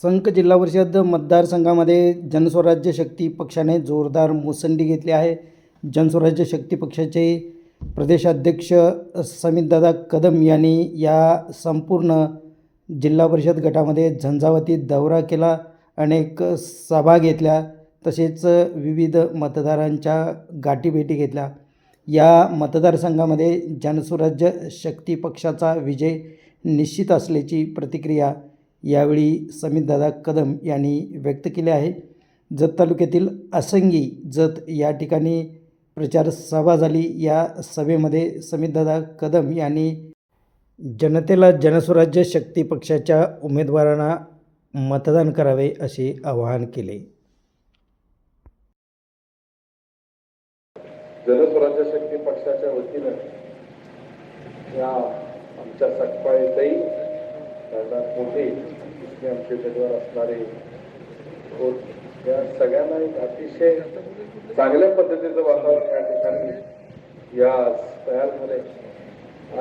संक जिल्हा परिषद मतदारसंघामध्ये जनस्वराज्य शक्ती पक्षाने जोरदार मुसंडी घेतली आहे. जनस्वराज्य शक्ती पक्षाचे प्रदेशाध्यक्ष समितदादा कदम यांनी या संपूर्ण जिल्हा परिषद गटामध्ये झंझावाती दौरा केला, अनेक सभा घेतल्या, तसेच विविध मतदारांच्या गाठीभेटी घेतल्या. या मतदारसंघामध्ये जनस्वराज्य शक्ती पक्षाचा विजय निश्चित असल्याची प्रतिक्रिया यावेळी समितदादा कदम यांनी व्यक्त केली आहे. जत तालुक्यातील असंगी जत या ठिकाणी प्रचार सभा झाली. या सभेमध्ये समितदादा कदम यांनी जनतेला जनस्वराज्य शक्ती पक्षाच्या उमेदवारांना मतदान करावे असे आवाहन केले. जनस्वराज्य शक्ती पक्षाच्या वतीनं या आमच्या सकपाळीतही मोठे आमचे उमेदवार असणारे होत या सगळ्यांना एक अतिशय चांगल्या पद्धतीचं वातावरण या ठिकाणी या तयार झालंय.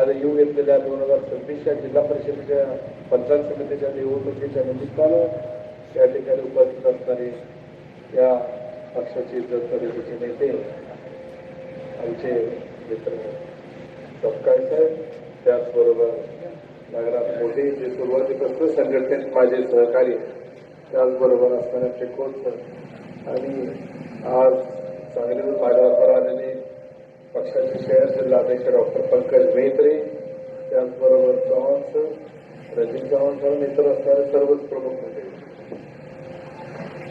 आज येऊ घेतलेल्या 2026 जिल्हा परिषदेच्या पंचायत समितीच्या निवडणुकीच्या निमित्तानं या ठिकाणी उपस्थित असणारे या पक्षाचे जत तालुक्याचे नेते आमचे मित्र सपकाळ साहेब, त्याचबरोबर नगरात मोठे जे सुरुवातीपासून संघटनेत माझे सहकारी, त्याचबरोबर असणारे आमचे कोच आणि आज सांगलीतून माझ्यावर आलेले पक्षाचे शहर जिल्हाध्यक्ष डॉक्टर पंकज मेहत्रे, त्याचबरोबर चव्हाण सर, रजित चव्हाण सर, इतर असणारे सर्वच प्रमुख मंडळी.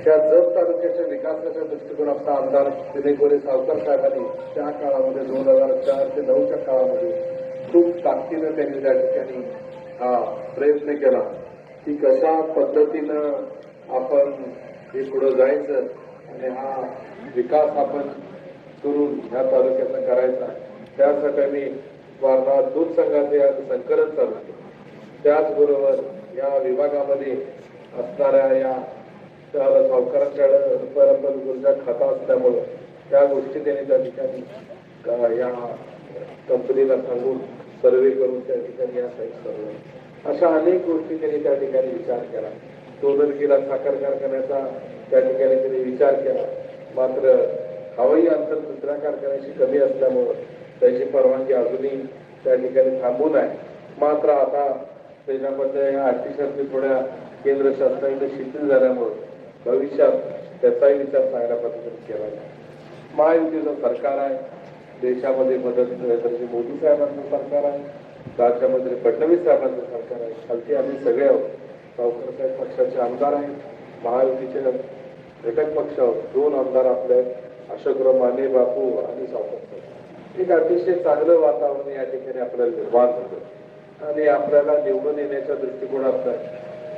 त्या जत तालुक्याच्या विकासाच्या दृष्टिकोनाचा आमदार दिनेकोरे सावकार साहेबांनी त्या काळामध्ये 2004 ते 2009च्या काळामध्ये खूप ताकदीनं त्यांनी त्या ठिकाणी हा प्रयत्न केला की कशा पद्धतीनं आपण हे पुढं जायचं आणि हा विकास आपण करून ह्या तालुक्याचा करायचा. त्यासाठी मी वारणा दूध संघाचे आज संकलन चालू केले. त्याचबरोबर या विभागामध्ये असणाऱ्या या सावकारांच्या रुपया खाता असल्यामुळं त्या गोष्टी त्यांनी त्या ठिकाणी या कंपनीला सांगून सर्वे करून त्या ठिकाणी या साईट सर्व अशा अनेक गोष्टी त्यांनी त्या ठिकाणी विचार केला. सोनरकीला साखर कारखान्याचा त्या ठिकाणी त्यांनी विचार केला, मात्र हवाई अंतर दुसऱ्या कारखान्याची कमी असल्यामुळं त्याची परवानगी अजूनही त्या ठिकाणी थांबून आहे. मात्र आता त्याच्यामध्ये या अटीशर्ती थोड्या केंद्र शासनाने शिथिल झाल्यामुळं भविष्यात त्याचाही विचार चांगल्या पद्धतीने केला आहे. महायुतीचं सरकार आहे, देशामध्ये मदत मोदी साहेबांचं सरकार आहे, राज्यामध्ये फडणवीस साहेबांचं सरकार आहे, खालती आम्ही सगळे आहोत. सावकार साहेब पक्षाचे आमदार आहेत, महायुतीचे घटक पक्ष आहोत. 2 आमदार आपले अशोकराव माने बापू आणि सावकार साहेब. एक अतिशय चांगलं वातावरण या ठिकाणी आपल्याला निर्माण होतं आणि आपल्याला निवडून येण्याच्या दृष्टिकोनात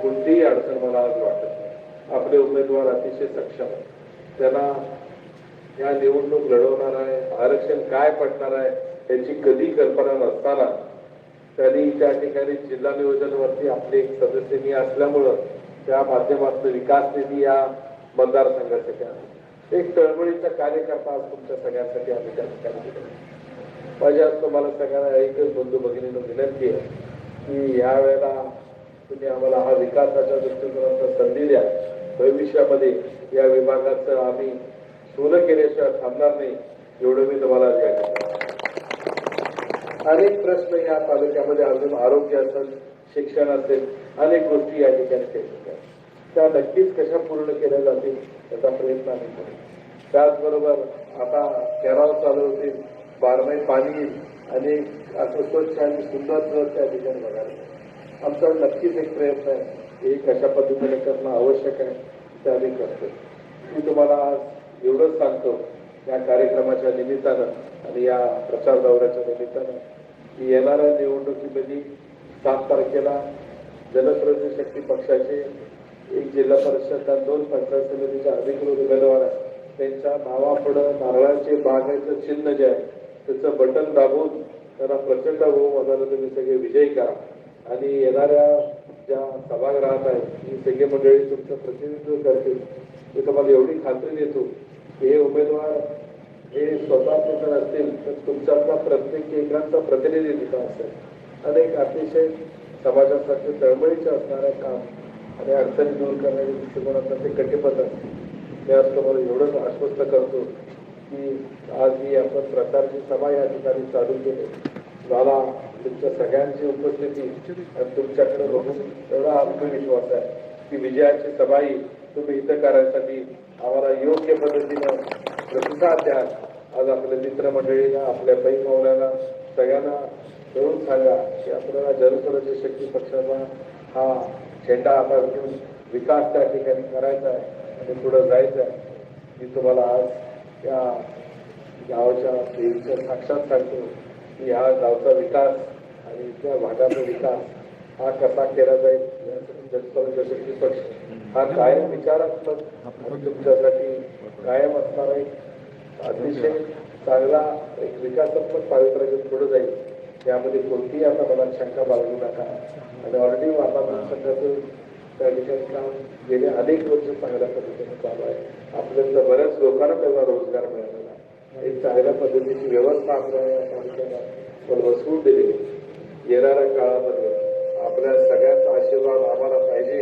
कोणतीही अडचण मला आज वाटत नाही. आपले उमेदवार अतिशय सक्षम आहेत, त्यांना या निवडणूक लढवणार आहे, आरक्षण काय पडणार आहे याची कधी कल्पना नसताना त्यांनी त्या ठिकाणी जिल्हा नियोजनावरती आपले एक सदस्य मी असल्यामुळं त्या माध्यमातून विकास निधी या मतदारसंघासाठी आहे. एक तळमळीचा कार्यकर्ता आज तुमच्या सगळ्यांसाठी आम्ही त्या ठिकाणी केला. माझ्या तुम्हाला सगळ्यांना एकच बंधू भगिनीनं विनंती आहे की या वेळेला तुम्ही आम्हाला हा विकासाच्या दृष्टिकोनाचा संधी द्या. भविष्यामध्ये या विभागाचं आम्ही सोनं केल्याशिवाय थांबणार नाही, एवढं मी तुम्हाला अनेक प्रश्न या तालुक्यामध्ये अजून आरोग्य असेल, शिक्षण असेल, अनेक गोष्टी या ठिकाणी केल्या त्या नक्कीच कशा पूर्ण केल्या जातील त्याचा प्रयत्न आम्ही करू. त्याचबरोबर आता केराव चालू होतील, 12 महिने पाणी आणि असं स्वच्छ आणि सुंदर त्या ठिकाणी बघायला आमचा नक्कीच एक प्रयत्न आहे. हे कशा पद्धतीने करणं आवश्यक आहे ते आम्ही करतो. मी तुम्हाला आज एवढंच सांगतो या कार्यक्रमाच्या निमित्तानं आणि या प्रचार दौऱ्याच्या निमित्तानं की येणाऱ्या निवडणुकीमध्ये 7 तारखेला जनस्वराज्य शक्ती पक्षाचे 1 जिल्हा परिषद 2 पंचायत समितीच्या अधिकृत उमेदवार आहेत. त्यांच्या नावापुढं नारळाचे बागायचं चिन्ह जे आहे त्याचं बटन दाबून त्यांना प्रचंड बहुमताने तुम्ही सगळे विजयी करा आणि येणाऱ्या ज्या सभागृहात आहेत ही सगळी मंडळी तुमचं प्रतिनिधित्व करतील. मी तुम्हाला एवढी खात्री देतो की हे उमेदवार हे स्वतःचे जर असतील तर तुमच्यातला प्रत्येक एकांचा प्रतिनिधी तिथं असेल. अनेक अतिशय समाजासाठी तळमळीचे असणारं काम आणि अडचणी दूर करण्याच्या दृष्टिकोनातून ते कटिबद्ध आहे. मी आज तुम्हाला एवढंच आश्वस्त करतो की आज ही आपण प्रचारची सभा या ठिकाणी चालू केली. मला तुमच्या सगळ्यांची उपस्थिती आणि तुमच्याकडे बघून एवढा आत्मविश्वास आहे की विजयाची सभा ही तुम्ही इथं करायसाठी आम्हाला योग्य पद्धतीनं प्रतिसाद द्या. आज आपल्या मित्रमंडळीला, आपल्या पै पाहुण्यांना सगळ्यांना मिळून सांगा की आपल्याला जनस्वराज्य शक्ती पक्षाचा हा झेंडा हातात घेऊन विकास त्या ठिकाणी करायचा आहे आणि पुढे जायचं आहे. मी तुम्हाला आज या गावाच्या देवीच्या साक्षात सांगतो की ह्या गावचा विकास आणि त्या भागाचा विकास हा कसा केला जाईल यासाठी जनस्वराज्य शक्ती पक्ष हा कायम विचारात्मक आणि तुमच्यासाठी कायम असणारा एक अतिशय चांगला एक विकासात्मक पावित्र्य घेऊन पुढे जाईल. यामध्ये कोणतीही आता मनात शंका बाळगू नका. आणि ऑलरेडी वातावरण संघाचं त्या ठिकाणी काम गेले अनेक वर्ष चांगल्या पद्धतीने चालू आहे. आपल्याला बऱ्याच लोकांना त्याचा रोजगार मिळालेला आहे. एक चांगल्या पद्धतीची व्यवस्था आपल्या या तालुक्याला वसवून दिली. येणाऱ्या काळामध्ये आपल्या सगळ्यांचा आशीर्वाद आम्हाला पाहिजे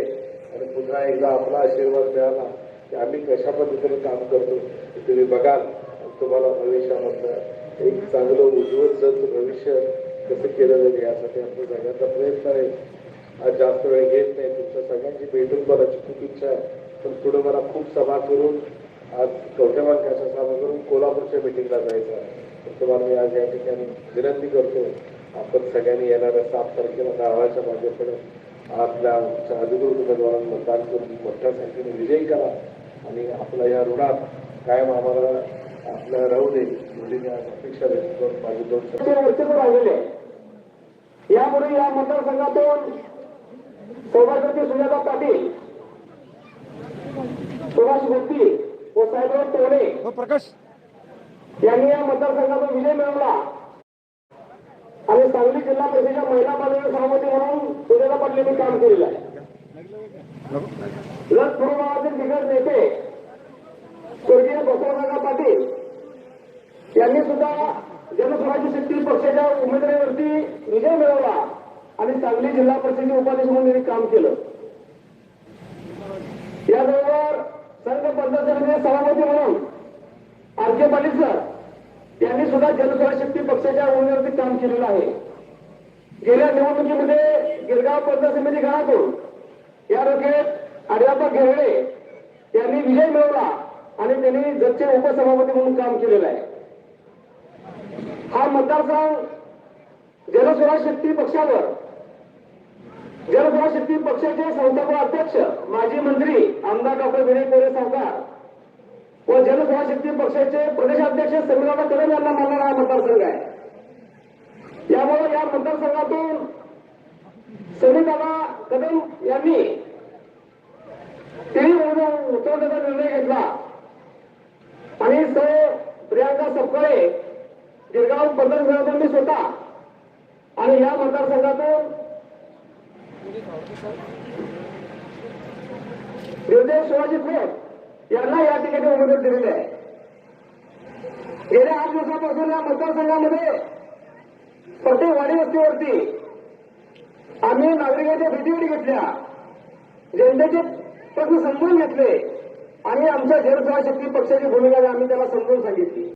आणि पुन्हा एकदा आपला आशीर्वाद मिळाला की आम्ही कशा पद्धतीने काम करतो ते तुम्ही बघाल. तुम्हाला भविष्यामधलं एक चांगलं उज्ज्वल भविष्य कसं केलं जाईल यासाठी आपल्या सगळ्यांचा प्रयत्न आहे. आज जास्त वेळ घेत नाही. तुमच्या सगळ्यांची भेटून करायची खूप इच्छा आहे. पण पुढे मला खूप सभा करून आज कवठेमहांकाळच्या सभा करून कोल्हापूरच्या मिटिंगला जायचं आहे. तर तुम्हाला मी आज या ठिकाणी विनंती करतो आपण सगळ्यांनी येणाऱ्या 7 तारखेला गावाच्या माध्यमातून आपल्या अधिकृत उमेदवारांना मतदान करून मोठ्या संख्येने विजयी करा आणि आपल्या या ऋणात कायम आम्हाला आपल्याला राहू दे एवढी अपेक्षा व्यक्त करून माझी 2 व्यक्तित्व राहिलेले. यामुळे या मतदारसंघातून सौभाग्यवती सुजाता पाटील, सुभाष भक्ती व साहेबराव टोले प्रकाश यांनी या मतदारसंघातून विजय मिळवला आणि सांगली जिल्हा परिषदेच्या महिला बांधव सभापती म्हणून सुजाता पाटील यांनी काम केलेलं आहे. लस पूर्वभागातील दिग्गज नेते स्वर्गीय बसवराजा पाटील यांनी सुद्धा जनस्वराज्य शक्ती पक्षाच्या उमेदवारीवरती विजय मिळवला आणि सांगली जिल्हा परिषदेचे उपाध्यक्ष म्हणून त्यांनी काम केलं. याबरोबर संघ पंचायत समितीचे सभापती म्हणून आर.के. पाटील सर यांनी सुद्धा जनस्वराज्य शक्ती पक्षाच्या उमेदवारीवरती काम केलेलं आहे. गेल्या निवडणुकीमध्ये गिरगाव पंचायत समिती गणातून या रोखेत आर्याप्पा घेरडे यांनी विजय मिळवला आणि त्यांनी जतचे उपसभापती म्हणून काम केलेलं आहे. हा मतदारसंघ जनस्वराज्य शक्ती पक्षावर जनस्वराज्य शक्ती पक्षाचे संस्थापक अध्यक्ष माजी मंत्री आमदार डॉक्टर विनय कोरे सावकार व जनस्वराज्य शक्ती पक्षाचे प्रदेशाध्यक्ष समीरदादा कदम यांना मानणारा हा मतदारसंघ आहे. यामुळे या मतदारसंघातून समीरदादा कदम यांनी तिन्ही उतरवण्याचा निर्णय घेतला आणि सौ प्रियांका सपकाळे गिरगाव मतदारसंघातून मी स्वतः आणि या मतदारसंघातून निर्देश शिवाजी खोत यांना या ठिकाणी उमेदवारी दिलेली आहे. गेल्या 8 दिवसापासून या मतदारसंघामध्ये प्रत्येक वाडी वस्तीवरती आम्ही नागरिकांच्या भेटीगाठी घेतल्या, जनतेचे प्रश्न समजून घेतले आणि आमच्या जनस्वराज्य शक्ती पक्षाची भूमिका आम्ही त्याला समजून सांगितली.